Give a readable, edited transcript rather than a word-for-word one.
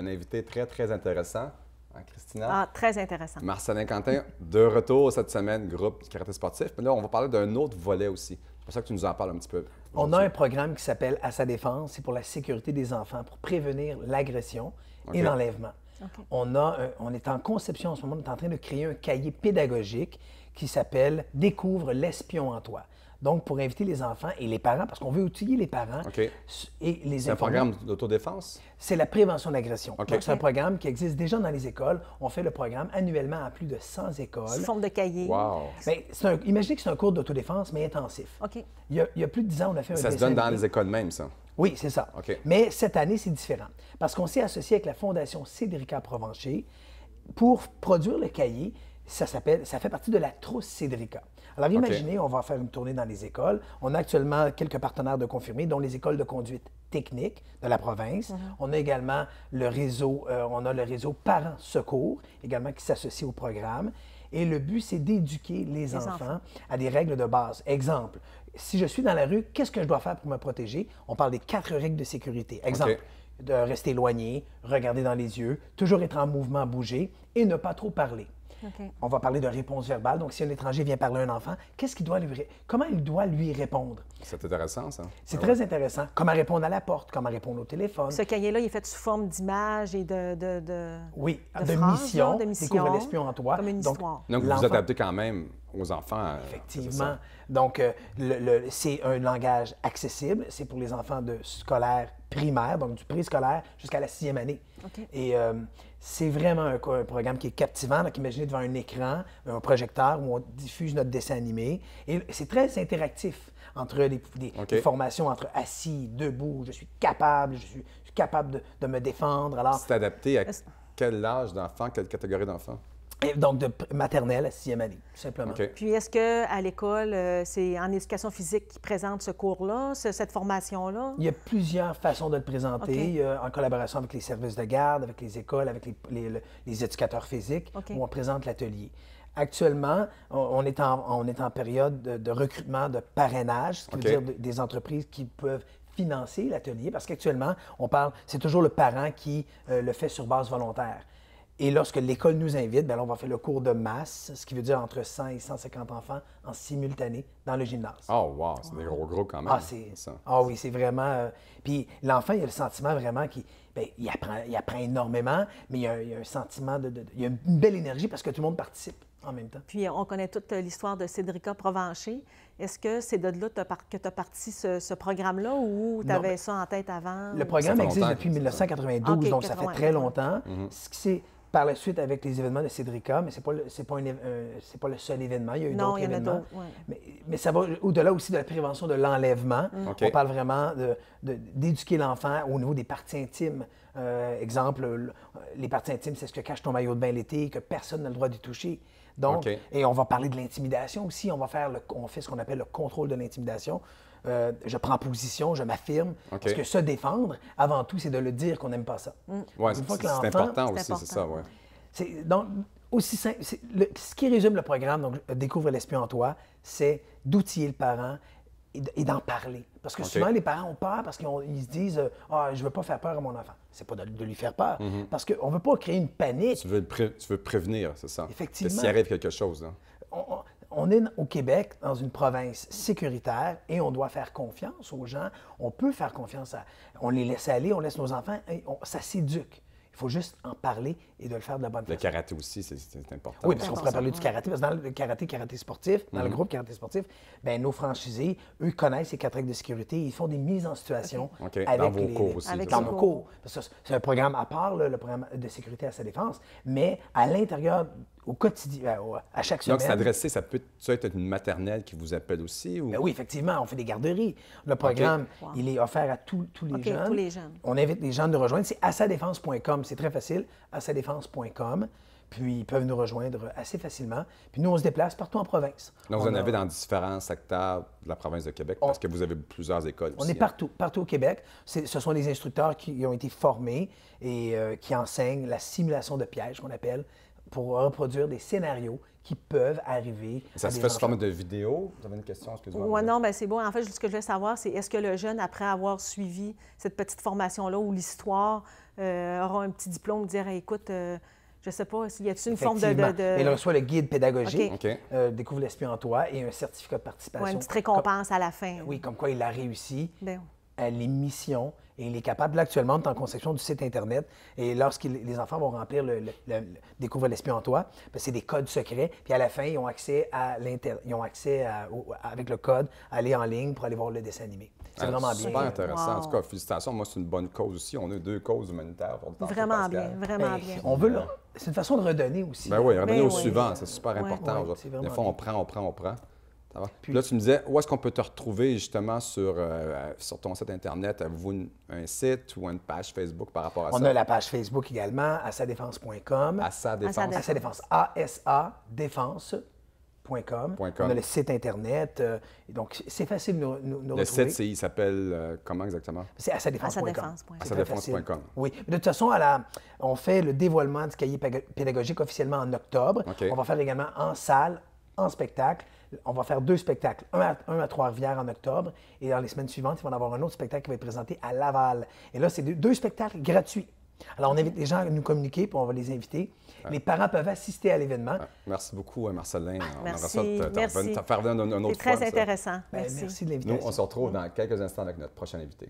Un invité très, très intéressant, hein, Christina. Ah, très intéressant. Marcelin Quentin, de retour cette semaine, groupe karaté sportif. Mais là, on va parler d'un autre volet aussi. C'est pour ça que tu nous en parles un petit peu. On a un programme qui s'appelle À sa défense, c'est pour la sécurité des enfants, pour prévenir l'agression et l'enlèvement. On est en conception en ce moment, on est en train de créer un cahier pédagogique qui s'appelle Découvre l'espion en toi. Donc, pour inviter les enfants et les parents, parce qu'on veut outiller les parents et les C'est un programme d'autodéfense? C'est la prévention de l'agression. Donc, c'est un programme qui existe déjà dans les écoles. On fait le programme annuellement à plus de 100 écoles. Sous forme de cahier. Wow! Bien, imaginez que c'est un cours d'autodéfense, mais intensif. OK. Il y a plus de 10 ans, on a fait un Ça se dessin donne dans animé. les écoles même, ça? Oui, c'est ça. Mais cette année, c'est différent. Parce qu'on s'est associé avec la Fondation Cédrica Provencher pour produire le cahier. Ça fait partie de la trousse Cédrica. Alors, imaginez, on va faire une tournée dans les écoles. On a actuellement quelques partenaires de confirmés, dont les écoles de conduite technique de la province. On a également le réseau Parents Secours, également qui s'associe au programme. Et le but, c'est d'éduquer les enfants à des règles de base. Exemple, si je suis dans la rue, qu'est-ce que je dois faire pour me protéger? On parle des 4 règles de sécurité. Exemple, de rester éloigné, regarder dans les yeux, toujours être en mouvement, bouger et ne pas trop parler. On va parler de réponse verbale. Donc, si un étranger vient parler à un enfant, comment il doit lui répondre? C'est intéressant, ça. C'est très intéressant. Comment répondre à la porte, comment répondre au téléphone. Ce cahier-là, il est fait sous forme d'images et Oui, de phrases, mission. de mission. Découvre l'espion en toi. Comme une histoire. Donc, vous vous adaptez quand même aux enfants. Effectivement. Donc, c'est un langage accessible. C'est pour les enfants de scolaire primaire, donc du préscolaire jusqu'à la 6e année. Et c'est vraiment un programme qui est captivant. Donc, imaginez devant un écran, un projecteur où on diffuse notre dessin animé. Et c'est très interactif entre des formations entre assis, debout, je suis capable de me défendre. Alors, c'est adapté à quel âge d'enfant, quelle catégorie d'enfant? Donc, de maternelle à 6e année, tout simplement. Puis, est-ce qu'à l'école, c'est en éducation physique qu'ils présentent ce cours-là, cette formation-là? Il y a plusieurs façons de le présenter, en collaboration avec les services de garde, avec les écoles, avec les éducateurs physiques, où on présente l'atelier. Actuellement, on est en période de recrutement, de parrainage, ce qui veut dire des entreprises qui peuvent financer l'atelier, parce qu'actuellement, c'est toujours le parent qui le fait sur base volontaire. Et lorsque l'école nous invite, bien là, on va faire le cours de masse, ce qui veut dire entre 100 et 150 enfants en simultané dans le gymnase. Oh, wow! C'est des gros groupes quand même. Oui, c'est vraiment... Puis l'enfant, il a le sentiment vraiment qu'il apprend énormément, mais il y a un sentiment il y a une belle énergie parce que tout le monde participe en même temps. Puis on connaît toute l'histoire de Cédrica Provencher. Est-ce que c'est de là que tu as parti ce programme-là ou tu avais ça en tête avant? Le programme existe depuis 1992, donc ça fait très longtemps. Ce qui s'est par la suite avec les événements de Cédrica, mais ce n'est pas le seul événement. Il y a eu d'autres événements. Mais ça va au-delà aussi de la prévention de l'enlèvement. On parle vraiment d'éduquer l'enfant au niveau des parties intimes. Exemple, les parties intimes, c'est ce que cache ton maillot de bain l'été, que personne n'a le droit d'y toucher. Donc, et on va parler de l'intimidation aussi. On fait ce qu'on appelle le contrôle de l'intimidation. Je prends position, je m'affirme. Parce que se défendre, avant tout, c'est de le dire qu'on n'aime pas ça. Oui, c'est important aussi, c'est ça, oui. Donc, aussi simple, ce qui résume le programme, donc Découvre l'espion en toi, c'est d'outiller le parent et d'en parler. Parce que souvent, les parents ont peur parce qu'ils se disent « Ah, je ne veux pas faire peur à mon enfant ». C'est pas de lui faire peur, parce qu'on ne veut pas créer une panique. Tu veux prévenir, c'est ça? Effectivement. S'il arrive quelque chose, là. On est au Québec, dans une province sécuritaire, et on doit faire confiance aux gens. On peut faire confiance on les laisse aller, on laisse nos enfants, ça s'éduque. Il faut juste en parler et de le faire de la bonne façon. Le karaté aussi, c'est important. Oui, parce qu'on pourrait parler du karaté. Parce que dans le karaté sportif, dans le groupe karaté sportif, bien, nos franchisés, eux, connaissent les 4 règles de sécurité. Ils font des mises en situation avec dans vos cours aussi. Dans nos cours. Parce que c'est un programme à part, le programme de sécurité à sa défense, mais à l'intérieur, au quotidien, à chaque semaine. Donc, s'adresser, ça peut être une maternelle qui vous appelle aussi? Ou... Bien oui, effectivement, on fait des garderies. Le programme, il est offert à tous les jeunes. Tous les jeunes. On invite les gens à nous rejoindre. C'est assadéfense.com. C'est très facile, assadéfense.com. Puis, ils peuvent nous rejoindre assez facilement. Puis, nous, on se déplace partout en province. Donc, vous en avez dans différents secteurs de la province de Québec parce que vous avez plusieurs écoles aussi. On est partout au Québec. Ce sont des instructeurs qui ont été formés et qui enseignent la simulation de pièges, qu'on appelle. pour reproduire des scénarios qui peuvent arriver Ça à se des fait sous enfants. forme de vidéo? Vous avez une question, excusez-moi. Oui, non, bien c'est beau. En fait, ce que je voulais savoir, c'est est-ce que le jeune, après avoir suivi cette petite formation-là ou l'histoire, aura un petit diplôme, dire écoute, je ne sais pas, y a-t-il une forme Effectivement. Il reçoit le guide pédagogique, OK. Découvre l'espion en toi et un certificat de participation. Ouais, une petite récompense à la fin. Oui, comme quoi il a réussi Bien. les missions et il est capable. Là, actuellement, on est en conception du site Internet et lorsque les enfants vont remplir le Découvre l'espion en toi, ben, c'est des codes secrets. Puis à la fin, ils ont accès avec le code à aller en ligne pour aller voir le dessin animé. C'est vraiment bien. Super intéressant. Wow. En tout cas, félicitations. Moi, c'est une bonne cause aussi. On a 2 causes humanitaires. Pour le temps, Vraiment bien, Pascal. vraiment Ben, bien. on veut c'est une façon de redonner aussi. Ben oui, revenez Ben au oui. suivant. C'est super important. Ouais, c'est vraiment Des fois, bien. on prend. Ça va? Puis là, tu me disais, où est-ce qu'on peut te retrouver justement sur ton site Internet? Avez-vous un site ou une page Facebook par rapport à ça? On a la page Facebook également, assadéfense.com. À sa défense. À sa défense. ASA défense.com. .com. On a le site Internet. Et donc, c'est facile de nous Le retrouver. site, il s'appelle comment exactement? C'est assadéfense.com. assadéfense.com. C'est très facile. assadéfense.com. Oui. De toute façon, on fait le dévoilement du cahier pédagogique officiellement en octobre. OK. On va faire également en salle, en spectacle. On va faire 2 spectacles, un à Trois-Rivières en octobre, et dans les semaines suivantes, il va y en avoir un autre spectacle qui va être présenté à Laval. Et là, c'est 2 spectacles gratuits. Alors, on invite les gens à nous communiquer, puis on va les inviter. Les parents peuvent assister à l'événement. Merci beaucoup, Marcelin. On Merci, aimerait ça merci. te faire revenir une autre C'est très fois. ça. intéressant. Ben, Merci. merci de Nous, l'invitation. on se retrouve dans quelques instants avec notre prochain invité.